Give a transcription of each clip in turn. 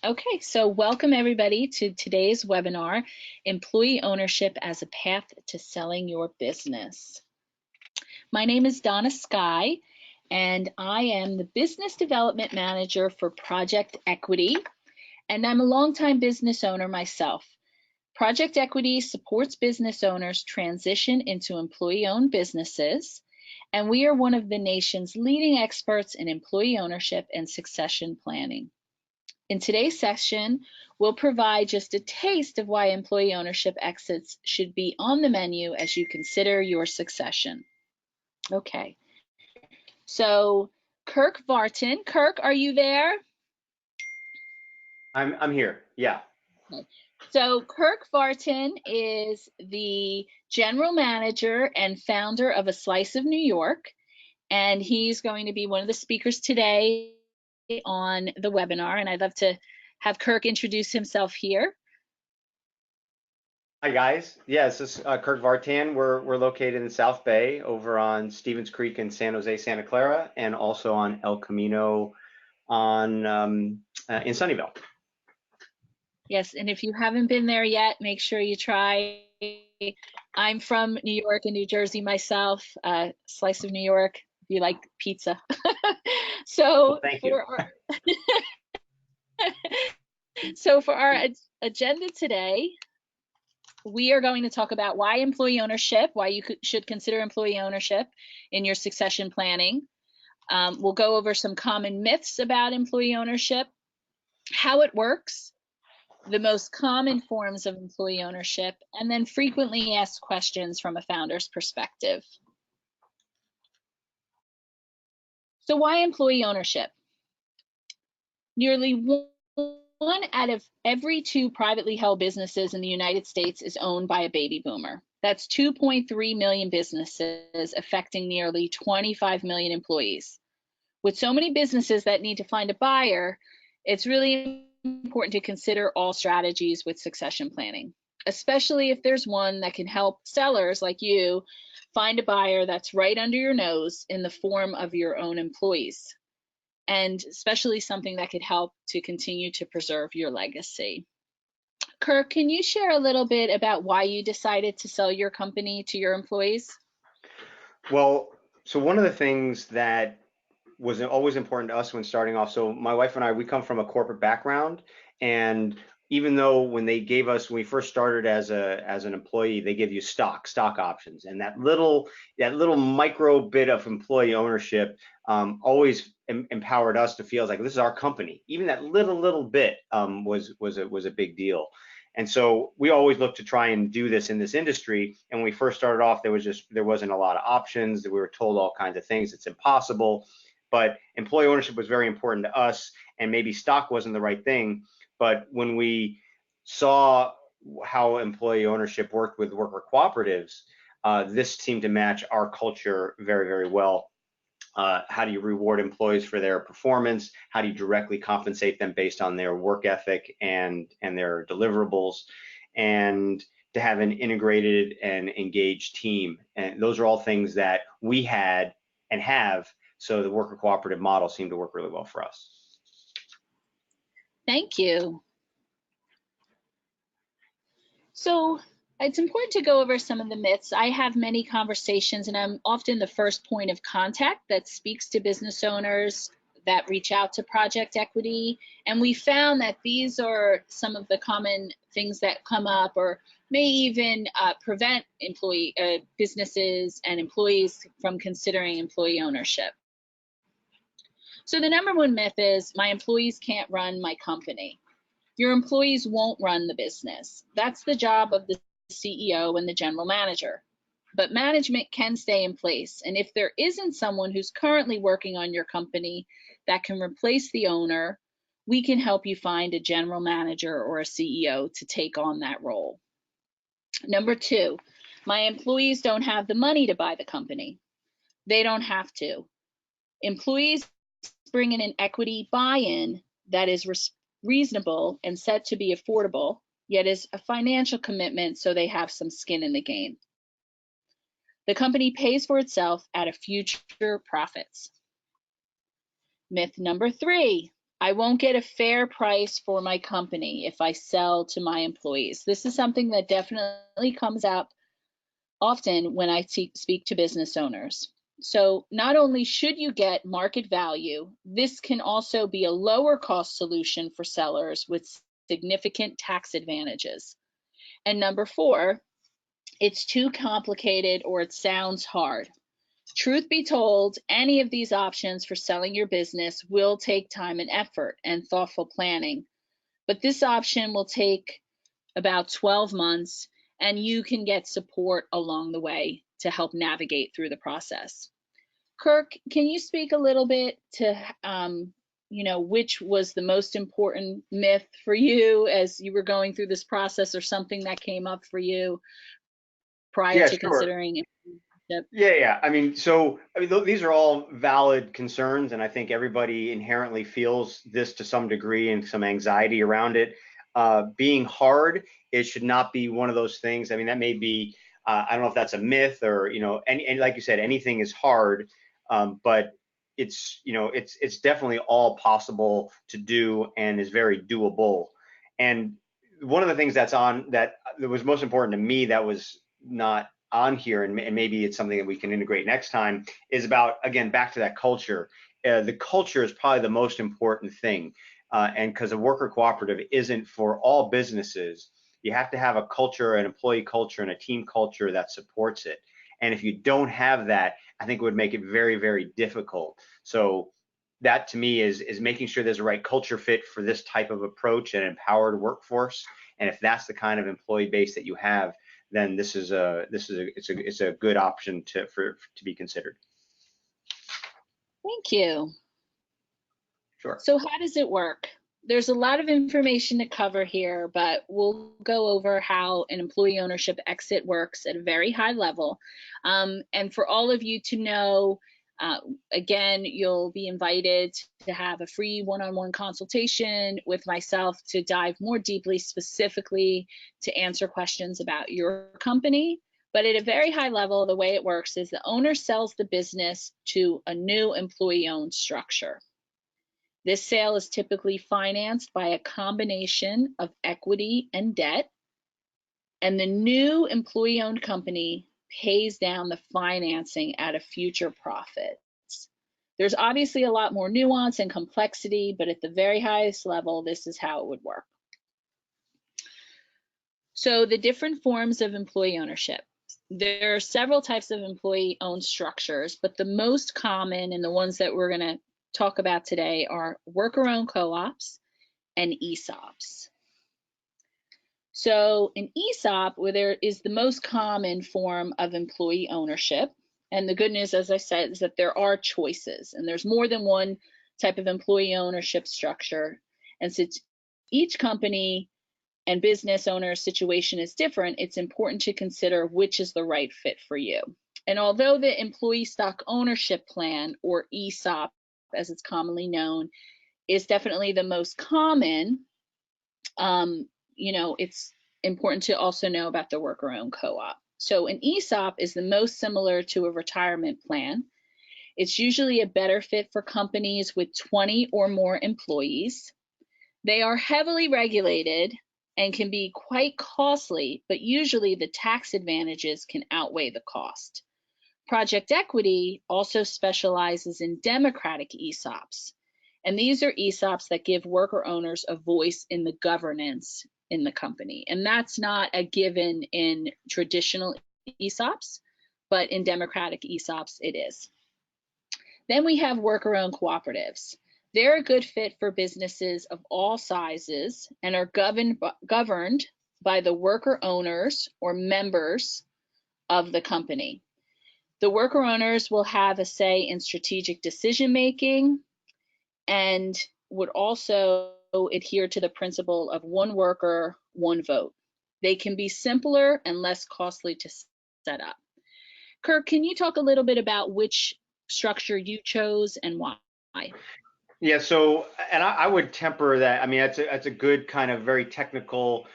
Okay, so welcome everybody to today's webinar, Employee Ownership as a Path to Selling Your Business. My name is Donna Sky, and I am the Business Development Manager for Project Equity, and I'm a longtime business owner myself. Project Equity supports business owners transition into employee-owned businesses, and we are one of the nation's leading experts in employee ownership and succession planning. In today's session, we'll provide just a taste of why employee ownership exits should be on the menu as you consider your succession. Okay, so Kirk Vartan. Kirk, are you there? I'm here, yeah. Okay. So Kirk Vartan is the general manager and founder of A Slice of New York, and he's going to be one of the speakers today on the webinar, and I'd love to have Kirk introduce himself here. Hi guys, yeah, this is Kirk Vartan. We're located in South Bay over on Stevens Creek in San Jose, Santa Clara, and also on El Camino on in Sunnyvale. Yes, and if you haven't been there yet, make sure you try. I'm from New York and New Jersey myself, Slice of New York, if you like pizza. So Well, thank you. So for our agenda today, we are going to talk about why employee ownership, why you should consider employee ownership in your succession planning. We'll go over some common myths about employee ownership, how it works, the most common forms of employee ownership, and then frequently asked questions from a founder's perspective. So why employee ownership? Nearly one out of every two privately held businesses in the United States is owned by a baby boomer. That's 2.3 million businesses affecting nearly 25 million employees. With so many businesses that need to find a buyer, it's really important to consider all strategies with succession planning, especially if there's one that can help sellers like you find a buyer that's right under your nose in the form of your own employees, and especially something that could help to continue to preserve your legacy. Kirk, can you share a little bit about why you decided to sell your company to your employees? Well, so one of the things that was always important to us when starting off. So my wife and I, we come from a corporate background, and even though when we first started as an employee, they give you stock options, and that little micro bit of employee ownership always empowered us to feel like this is our company. Even that little bit was a big deal. And so we always look to try and do this in this industry. And when we first started off, there wasn't a lot of options. We were told all kinds of things. It's impossible. But employee ownership was very important to us, and maybe stock wasn't the right thing. But when we saw how employee ownership worked with worker cooperatives, this seemed to match our culture very, very well. How do you reward employees for their performance? How do you directly compensate them based on their work ethic and their deliverables? And to have an integrated and engaged team. And those are all things that we had and have. So the worker cooperative model seemed to work really well for us. Thank you. So it's important to go over some of the myths. I have many conversations, and I'm often the first point of contact that speaks to business owners that reach out to Project Equity. And we found that these are some of the common things that come up or may even prevent businesses and employees from considering employee ownership. So the number one myth is my employees can't run my company. Your employees won't run the business. That's the job of the CEO and the general manager. But management can stay in place. And if there isn't someone who's currently working on your company that can replace the owner, we can help you find a general manager or a CEO to take on that role. Number two, my employees don't have the money to buy the company. They don't have to. Employees bring in an equity buy-in that is reasonable and set to be affordable, yet is a financial commitment, so they have some skin in the game. The company pays for itself out of future profits. Myth number three, I won't get a fair price for my company if I sell to my employees. This is something that definitely comes up often when I speak to business owners. So not only should you get market value, this can also be a lower cost solution for sellers with significant tax advantages. And number four, it's too complicated or it sounds hard. Truth be told, any of these options for selling your business will take time and effort and thoughtful planning. But this option will take about 12 months, and you can get support along the way to help navigate through the process. Kirk, can you speak a little bit to, which was the most important myth for you as you were going through this process, or something that came up for you prior Yeah, to sure. considering? Yeah. I mean, these are all valid concerns, and I think everybody inherently feels this to some degree and some anxiety around it. Being hard, it should not be one of those things. I mean, that may be, I don't know if that's a myth or, and like you said, anything is hard, but it's definitely all possible to do and is very doable. And one of the things that was most important to me that was not on here, and maybe it's something that we can integrate next time, is about, again, back to that culture. The culture is probably the most important thing, and because a worker cooperative isn't for all businesses, you have to have a culture, an employee culture, and a team culture that supports it. And if you don't have that, I think it would make it very, very difficult. So that to me is making sure there's a right culture fit for this type of approach and empowered workforce. And if that's the kind of employee base that you have, then it's a good option to be considered. Thank you. Sure. So how does it work? There's a lot of information to cover here, but we'll go over how an employee ownership exit works at a very high level. And for all of you to know, again, you'll be invited to have a free one-on-one consultation with myself to dive more deeply, specifically to answer questions about your company. But at a very high level, the way it works is the owner sells the business to a new employee-owned structure. This sale is typically financed by a combination of equity and debt, and the new employee-owned company pays down the financing at a future profit. There's obviously a lot more nuance and complexity, but at the very highest level, this is how it would work. So the different forms of employee ownership. There are several types of employee-owned structures, but the most common and the ones that we're going to talk about today are worker-owned co-ops and ESOPs. So an ESOP, where there is the most common form of employee ownership, and the good news, as I said, is that there are choices, and there's more than one type of employee ownership structure. And since each company and business owner situation is different, it's important to consider which is the right fit for you. And although the employee stock ownership plan, or ESOP as it's commonly known, is definitely the most common, it's important to also know about the worker-owned co-op. So an ESOP is the most similar to a retirement plan. It's usually a better fit for companies with 20 or more employees. They are heavily regulated and can be quite costly, but usually the tax advantages can outweigh the cost. Project Equity also specializes in democratic ESOPs, and these are ESOPs that give worker owners a voice in the governance in the company. And that's not a given in traditional ESOPs, but in democratic ESOPs it is. Then we have worker-owned cooperatives. They're a good fit for businesses of all sizes and are governed by the worker owners or members of the company. The worker owners will have a say in strategic decision making and would also adhere to the principle of one worker, one vote. They can be simpler and less costly to set up. Kirk, can you talk a little bit about which structure you chose and why? Yeah, so, and I would temper that. I mean, that's a good kind of very technical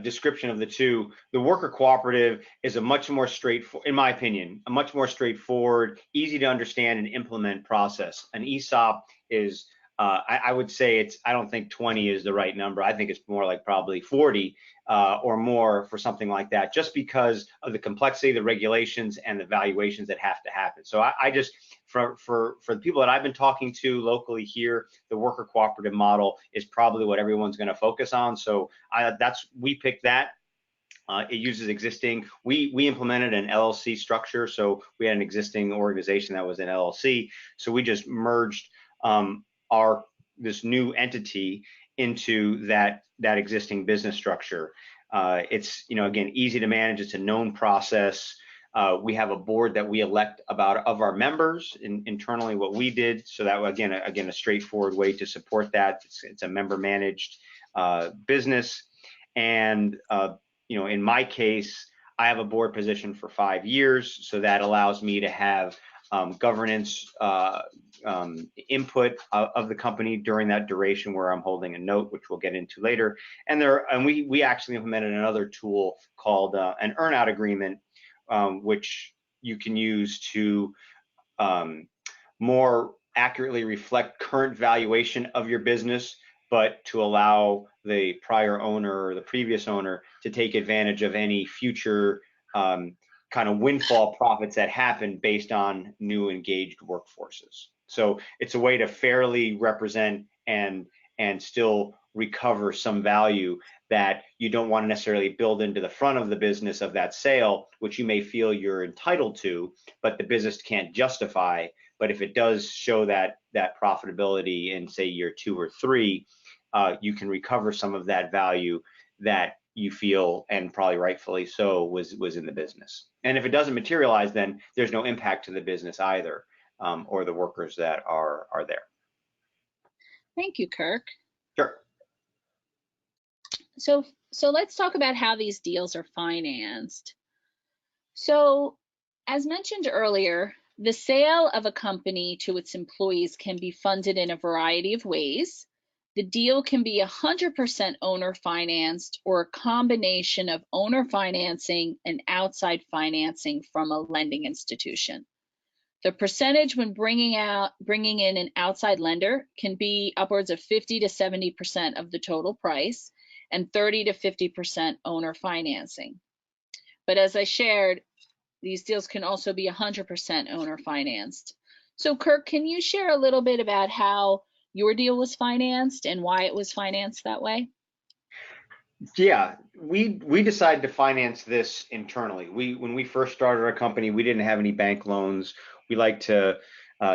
description of the two. The worker cooperative is a much more straightforward, in my opinion, a much more straightforward, easy to understand and implement process. An ESOP is I would say I don't think 20 is the right number. I think it's more like probably 40 or more for something like that, just because of the complexity, the regulations, and the valuations that have to happen. So I just, for the people that I've been talking to locally here, the worker cooperative model is probably what everyone's going to focus on. So we picked that. It uses existing. We implemented an LLC structure, so we had an existing organization that was an LLC. So we just merged this new entity into that existing business structure. It's again easy to manage. It's a known process. We have a board that we elect of our members internally. What we did, so that again a straightforward way to support that. It's a member managed business, and in my case, I have a board position for 5 years, so that allows me to have governance input of the company during that duration where I'm holding a note, which we'll get into later. And we actually implemented another tool called an earnout agreement, which you can use to more accurately reflect current valuation of your business, but to allow the prior owner or the previous owner to take advantage of any future kind of windfall profits that happen based on new engaged workforces. So it's a way to fairly represent and still recover some value that you don't want to necessarily build into the front of the business of that sale, which you may feel you're entitled to, but the business can't justify. But if it does show that profitability in, say, year 2 or 3, you can recover some of that value that you feel, and probably rightfully so, was in the business. And if it doesn't materialize, then there's no impact to the business either, or the workers that are there. Thank you, Kirk. Sure. So let's talk about how these deals are financed. So as mentioned earlier, the sale of a company to its employees can be funded in a variety of ways. The deal can be 100% owner financed, or a combination of owner financing and outside financing from a lending institution. The percentage when bringing in an outside lender can be upwards of 50 to 70% of the total price, and 30 to 50% owner financing. But as I shared, these deals can also be 100% owner financed. So Kirk, can you share a little bit about how your deal was financed and why it was financed that way? Yeah, we decided to finance this internally. When we first started our company, we didn't have any bank loans. We like to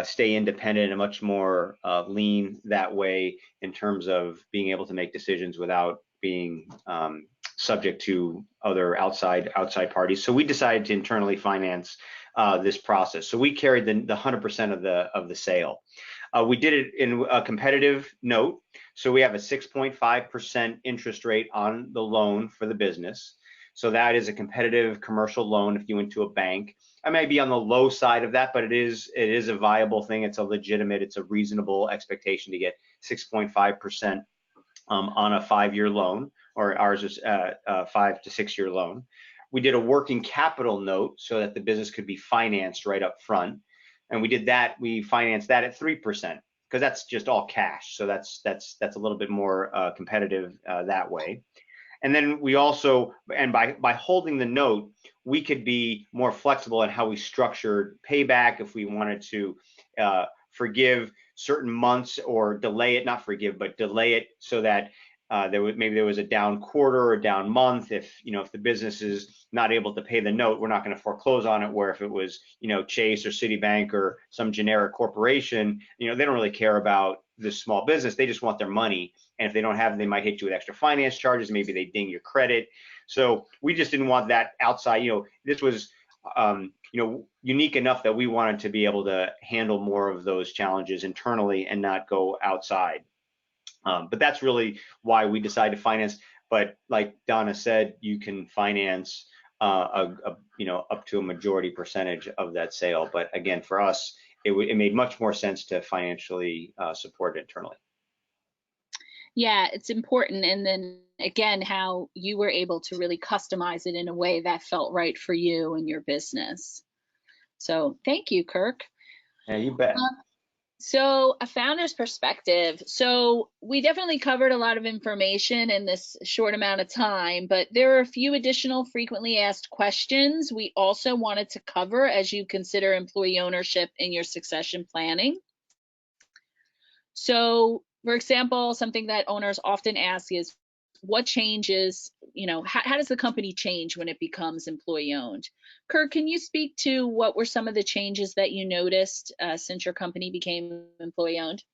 stay independent and much more lean that way in terms of being able to make decisions without being subject to other outside parties. So we decided to internally finance this process. So we carried the 100% of the sale. We did it in a competitive note. So we have a 6.5% interest rate on the loan for the business. So that is a competitive commercial loan. If you went to a bank, I may be on the low side of that, but it is a viable thing. It's a reasonable expectation to get 6.5% on a 5-year loan, or ours is a 5 to 6 year loan. We did a working capital note so that the business could be financed right up front. And we did that. We financed that at 3%, because that's just all cash. So that's a little bit more competitive that way. And then we also, and by holding the note, we could be more flexible in how we structured payback if we wanted to forgive certain months, or delay it, not forgive, but delay it, so that there was a down quarter or a down month. If the business is not able to pay the note, we're not going to foreclose on it. Where if it was Chase or Citibank or some generic corporation, they don't really care about this small business. They just want their money, and if they don't have it, they might hit you with extra finance charges. Maybe they ding your credit. So we just didn't want that outside. This was unique enough that we wanted to be able to handle more of those challenges internally and not go outside. But that's really why we decided to finance. But like Donna said, you can finance up to a majority percentage of that sale. But again, for us, it made much more sense to financially support it internally. Yeah, it's important. And then again, how you were able to really customize it in a way that felt right for you and your business. So thank you, Kirk. Yeah, you bet. So a founder's perspective. So we definitely covered a lot of information in this short amount of time, but there are a few additional frequently asked questions we also wanted to cover as you consider employee ownership in your succession planning. So, for example, something that owners often ask is, what changes, how does the company change when it becomes employee owned? Kurt, can you speak to what were some of the changes that you noticed since your company became employee owned?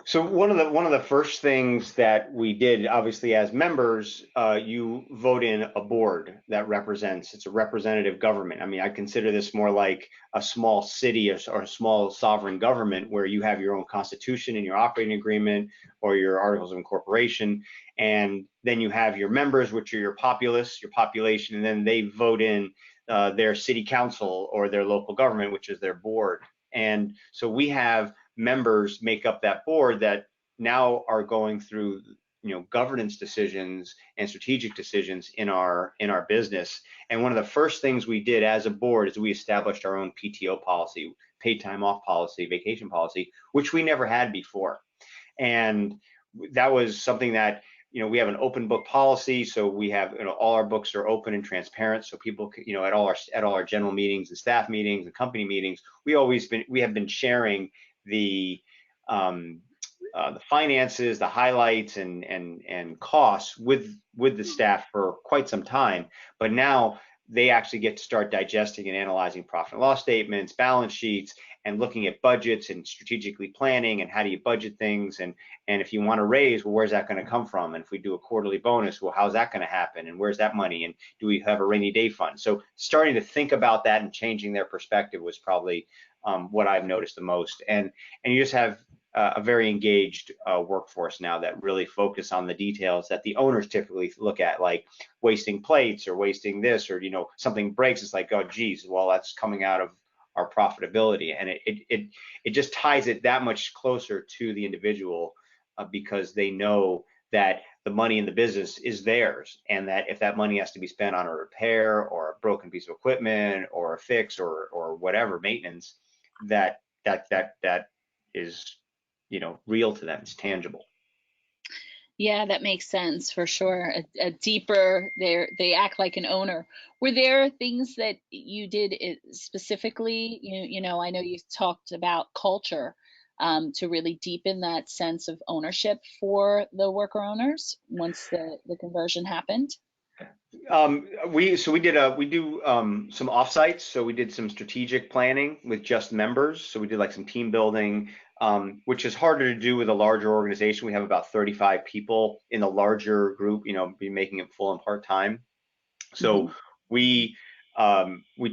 So one of the first things that we did, obviously as members, you vote in a board that represents. It's a representative government. I mean, I consider this more like a small city or a small sovereign government where you have your own constitution and your operating agreement or your articles of incorporation, and then you have your members, which are your populace, your population, and then they vote in their city council or their local government, which is their board. And so we have members make up that board that now are going through governance decisions and strategic decisions in our business. And one of the first things we did as a board is we established our own PTO policy, paid time off policy, vacation policy, which we never had before. And that was something that we have an open book policy, so we have all our books are open and transparent, so people at all our general meetings and staff meetings and company meetings, we have been sharing the finances, the highlights, and costs with the staff for quite some time. But now they actually get to start digesting and analyzing profit and loss statements, balance sheets, and looking at budgets and strategically planning and how do you budget things, and if you want to raise, well, where's that going to come from? And if we do a quarterly bonus, well, how's that going to happen? And where's that money? And do we have a rainy day fund? So starting to think about that and changing their perspective was probably what I've noticed the most. And you just have a very engaged workforce now that really focus on the details that the owners typically look at, like wasting plates or wasting this, or something breaks. It's like, oh geez, well, that's coming out of our profitability, and it just ties it that much closer to the individual because they know that the money in the business is theirs, and that if that money has to be spent on a repair or a broken piece of equipment or a fix or whatever maintenance, that is real to them. It's tangible. Yeah, that makes sense for sure. A deeper, they act like an owner. Were there things that you did specifically? I know you talked about culture to really deepen that sense of ownership for the worker owners once the conversion happened. We do some offsites. So we did some strategic planning with just members. So we did like some team building, which is harder to do with a larger organization. We have about 35 people in the larger group, be making it full and part time. So we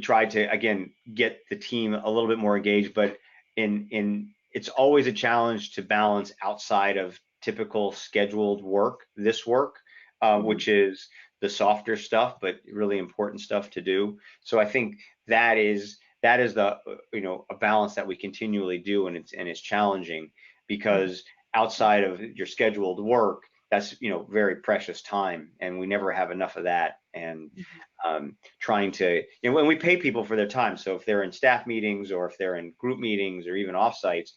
tried to, again, get the team a little bit more engaged, but it's always a challenge to balance outside of typical scheduled work, which is the softer stuff, but really important stuff to do. So I think that is the a balance that we continually do, and it's challenging because outside of your scheduled work, that's very precious time, and we never have enough of that. And trying to when we pay people for their time, so if they're in staff meetings or if they're in group meetings or even offsites,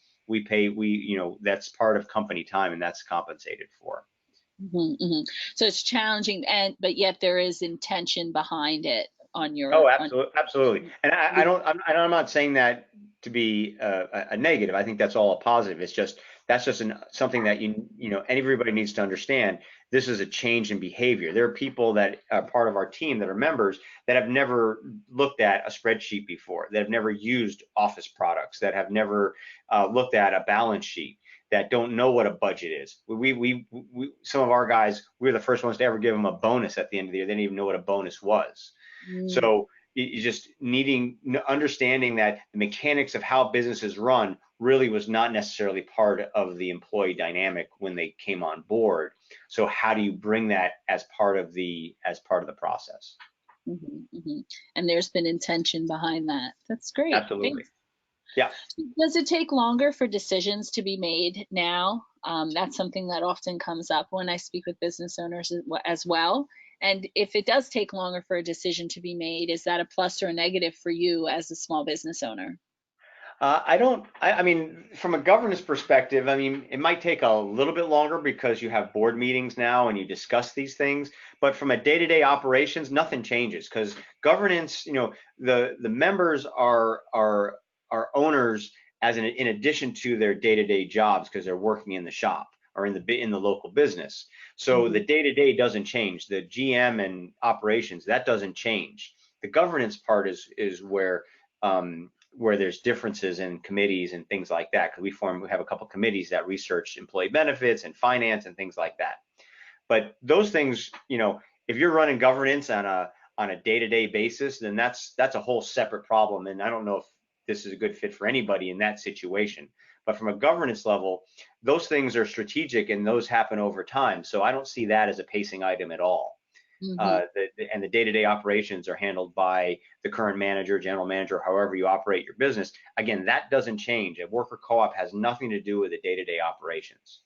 that's part of company time, and that's compensated for. So it's challenging, but yet there is intention behind it on your. Oh, absolutely. And I'm not saying that to be a negative. I think that's all a positive. It's just something that everybody needs to understand. This is a change in behavior. There are people that are part of our team that are members that have never looked at a spreadsheet before, that have never used Office products, that have never looked at a balance sheet, that don't know what a budget is. We some of our guys, we were the first ones to ever give them a bonus at the end of the year. They didn't even know what a bonus was. So you just understanding that the mechanics of how businesses run really was not necessarily part of the employee dynamic when they came on board. So how do you bring that as part of the process? And there's been intention behind that. That's great. Absolutely. Thanks. Yeah. Does it take longer for decisions to be made now? That's something that often comes up when I speak with business owners as well. And if it does take longer for a decision to be made, is that a plus or a negative for you as a small business owner? I mean, from a governance perspective, I mean, it might take a little bit longer because you have board meetings now and you discuss these things. But from a day-to-day operations, nothing changes because governance, the members are owners in addition to their day-to-day jobs because they're working in the shop or in the local business. So the Mhm. day-to-day doesn't change. The GM and operations, that doesn't change. The governance part is where there's differences in committees and things like that, because we have a couple committees that research employee benefits and finance and things like that. But those things, if you're running governance on a day-to-day basis, then that's a whole separate problem. And I don't know if this is a good fit for anybody in that situation. But from a governance level, those things are strategic and those happen over time. So I don't see that as a pacing item at all. Mhm. And the day-to-day operations are handled by the current manager, general manager, however you operate your business. Again, that doesn't change. A worker co-op has nothing to do with the day-to-day operations.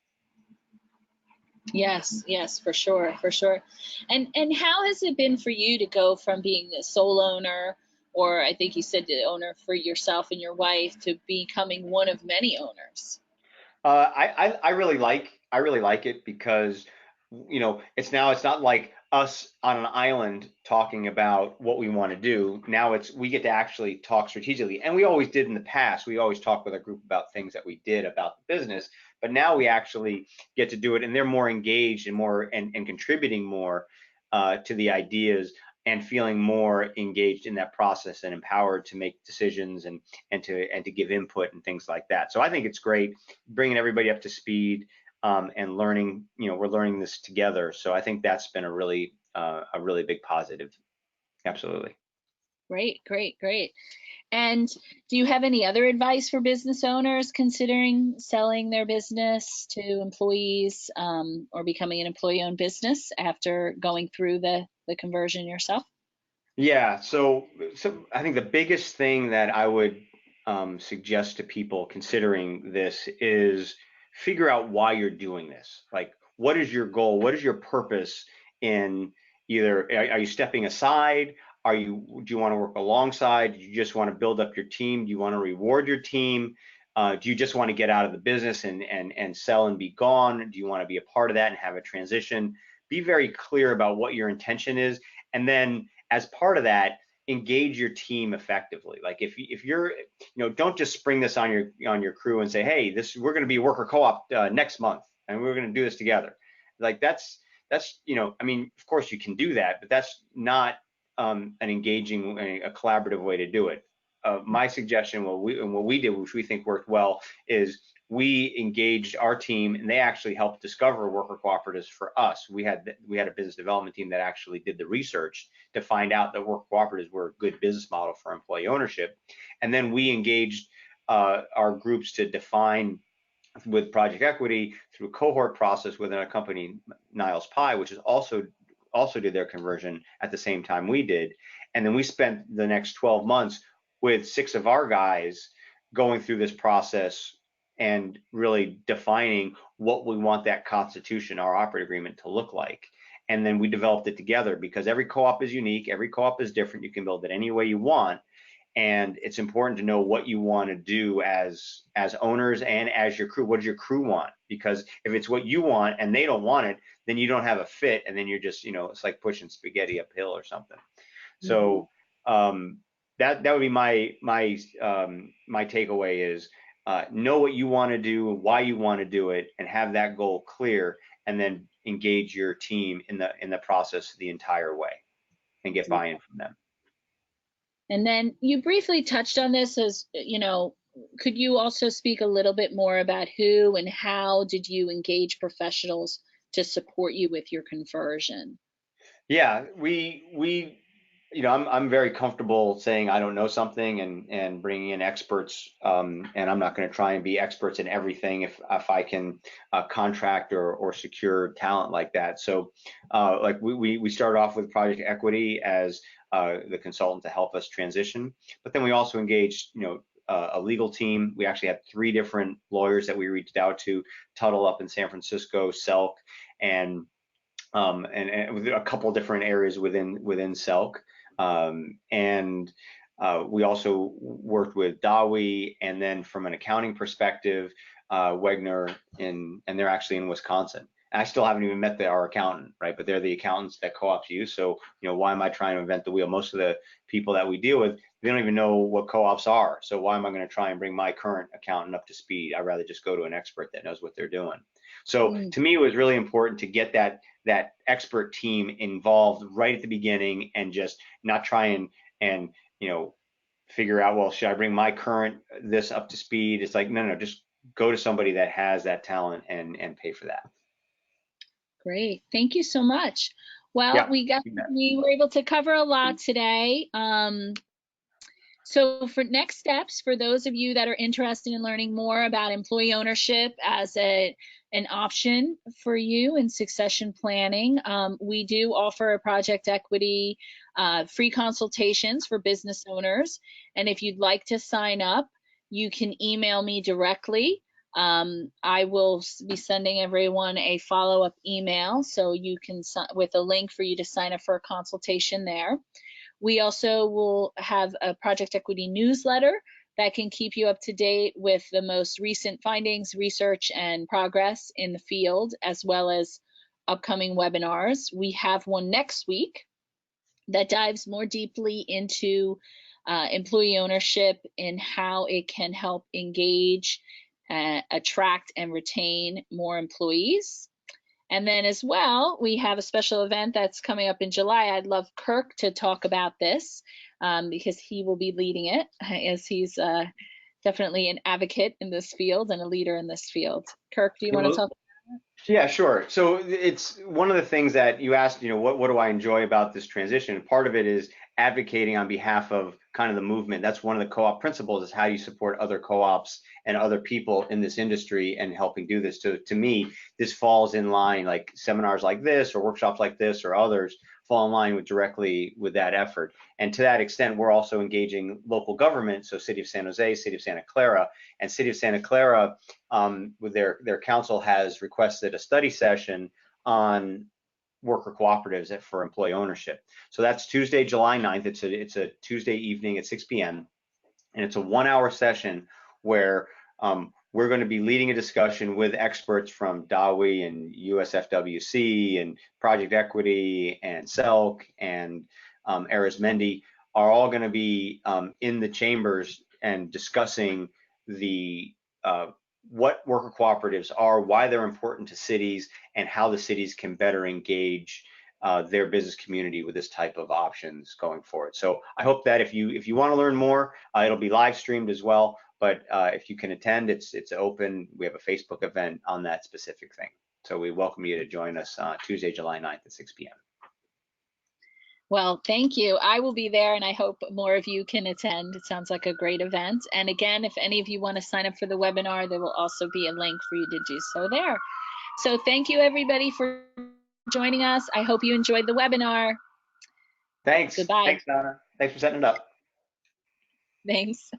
Yes, yes, for sure, for sure. And how has it been for you to go from being a sole owner, or I think you said the owner for yourself and your wife, to becoming one of many owners? I really like it because it's not like us on an island talking about what we want to do. Now we get to actually talk strategically, and we always did in the past. We always talked with our group about things that we did about the business, but now we actually get to do it, and they're more engaged and more and contributing more to the ideas and feeling more engaged in that process and empowered to make decisions and to give input and things like that. So I think it's great bringing everybody up to speed and learning. We're learning this together. So I think that's been a really big positive. Absolutely. Great, great, great. And do you have any other advice for business owners considering selling their business to employees, or becoming an employee-owned business after going through the conversion yourself? Yeah. So I think the biggest thing that I would suggest to people considering this is figure out why you're doing this. Like, what is your goal? What is your purpose in either, are you stepping aside? Do you want to work alongside? Do you just want to build up your team? Do you want to reward your team? Do you just want to get out of the business and sell and be gone? Do you want to be a part of that and have a transition? Be very clear about what your intention is. And then as part of that, engage your team effectively. Like if you're, don't just spring this on your crew and say, hey, we're going to be worker co-op next month and we're going to do this together. Like that's I mean, of course you can do that, but that's not an engaging, a collaborative way to do it. My suggestion, what we did, which we think worked well, is we engaged our team and they actually helped discover worker cooperatives for us. We had a business development team that actually did the research to find out that worker cooperatives were a good business model for employee ownership. And then we engaged our groups to define with Project Equity through a cohort process within a company, Niles Pie, which is also did their conversion at the same time we did. And then we spent the next 12 months with 6 of our guys going through this process and really defining what we want that constitution, our operating agreement, to look like. And then we developed it together because every co-op is unique, every co-op is different. You can build it any way you want. And it's important to know what you want to do as owners and as your crew. What does your crew want? Because if it's what you want and they don't want it, then you don't have a fit, and then you're just, it's like pushing spaghetti uphill or something. Mhm. So that would be my takeaway is know what you want to do, why you want to do it, and have that goal clear, and then engage your team in the process the entire way and get buy-in from them. And then you briefly touched on this as, could you also speak a little bit more about who and how did you engage professionals to support you with your conversion? Yeah, I'm very comfortable saying I don't know something and bringing in experts. And I'm not going to try and be experts in everything if I can contract or secure talent like that. So, like we started off with Project Equity as the consultant to help us transition, but then we also engaged, a legal team. We actually had 3 different lawyers that we reached out to, Tuttle up in San Francisco, Selk, and with a couple different areas within Selk, and We also worked with Dawi, and then from an accounting perspective, Wegner, and they're actually in Wisconsin. And I still haven't even met our accountant, right? But they're the accountants that co-ops use. So, why am I trying to invent the wheel? Most of the people that we deal with, they don't even know what co-ops are. So why am I going to try and bring my current accountant up to speed? I'd rather just go to an expert that knows what they're doing. So to me, it was really important to get that expert team involved right at the beginning, and just not try and figure out, well, should I bring my current this up to speed? It's like, no, just go to somebody that has that talent and pay for that. Great. Thank you so much. Well, Yeah. we were able to cover a lot today. So for next steps, for those of you that are interested in learning more about employee ownership as an option for you in succession planning, we do offer a project equity free consultations for business owners. And if you'd like to sign up, you can email me directly. I will be sending everyone a follow-up email, so you can, with a link for you to sign up for a consultation there. We also will have a project equity newsletter that can keep you up to date with the most recent findings, research, and progress in the field, as well as upcoming webinars. We have one next week that dives more deeply into employee ownership and how it can help engage, attract, and retain more employees. And then as well, we have a special event that's coming up in July. I'd love Kirk to talk about this because he will be leading it, as he's definitely an advocate in this field and a leader in this field. Kirk, do you want to talk? Yeah, sure. So it's one of the things that you asked, what do I enjoy about this transition? Part of it is advocating on behalf of kind of the movement. That's one of the co-op principles, is how you support other co-ops and other people in this industry and helping do this. To me, this falls in line, like seminars like this or workshops like this or others fall in line directly with that effort. And to that extent, we're also engaging local government, so City of San Jose, City of Santa Clara, and City of Santa Clara, with their council has requested a study session on worker cooperatives for employee ownership. So that's Tuesday, July 9th. It's a Tuesday evening at 6 p.m. and it's a 1-hour session where we're going to be leading a discussion with experts from Dawi and USFWC and Project Equity and SELC and Arizmendi are all going to be in the chambers and discussing what worker cooperatives are, why they're important to cities, and how the cities can better engage their business community with this type of options going forward. So I hope that if you want to learn more, it'll be live streamed as well. But if you can attend, it's open. We have a Facebook event on that specific thing. So we welcome you to join us Tuesday, July 9th at 6 p.m. Well, thank you. I will be there, and I hope more of you can attend. It sounds like a great event. And again, if any of you want to sign up for the webinar, there will also be a link for you to do so there. So thank you, everybody, for joining us. I hope you enjoyed the webinar. Thanks. Goodbye. Thanks, Donna. Thanks for setting it up. Thanks.